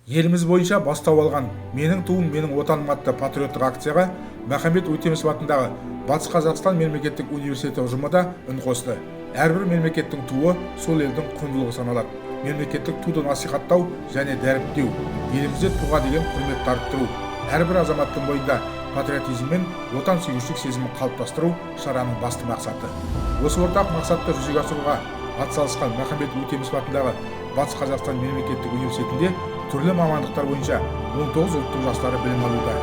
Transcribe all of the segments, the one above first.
Еліміз бойынша бастау алған «Менің туым, менің отаным» атты патриоттық акцияға Махамбет Өтемісов атындағы Батыс Қазақстан мемлекеттік университеті ұжымы да үн қосты. Әрбір мемлекеттің туы сол елдің құндылығы саналады. Мемлекеттік туды насихаттау және дәріптеу, елімізде туға деген құрметті арттыру, әрбір азаматтың бойында патриотизм мен отансүйгіштік сезімін қалыптастыру шараның басты мақсаты. Осы ортақ мақсатты жүзеге асыруға атсалысқан Махамбет Өтемісов атындағы Батыс Қазақстан мемлекеттік университетінде түрлі мамандықтар бойынша 19 ұлттың жастары білім алуда.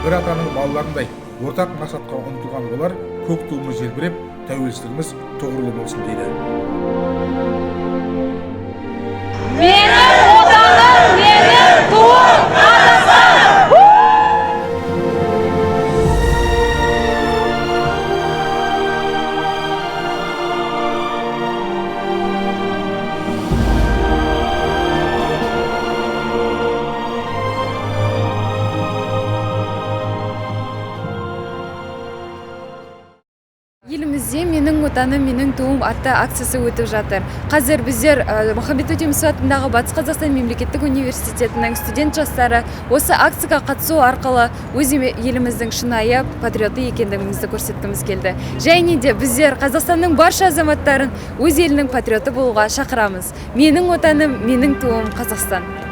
Бір атаның балаларындай ортақ мақсатқа ұмтылған олар көк туымыз желбіреп, тәуелсіздігіміз тұғырлы болсын дейді. Менің отаным, менің туым Қазақстан! Елімізде «Менің отаным, менің туым» атты акциясы өтіп жатыр. Қазір біздер Махамбет Өтемісов атындағы Батыс Қазақстан мемлекеттік университетінің студент жастары осы акцияға қатысу арқылы өз еліміздің шынайы патриоты екендігімізді көрсеткіміз келді. Және де біздер Қазақстанның барша азаматтарын өз елінің патриоты болуға шақырамыз. Менің отаным, менің туым Қазақстан.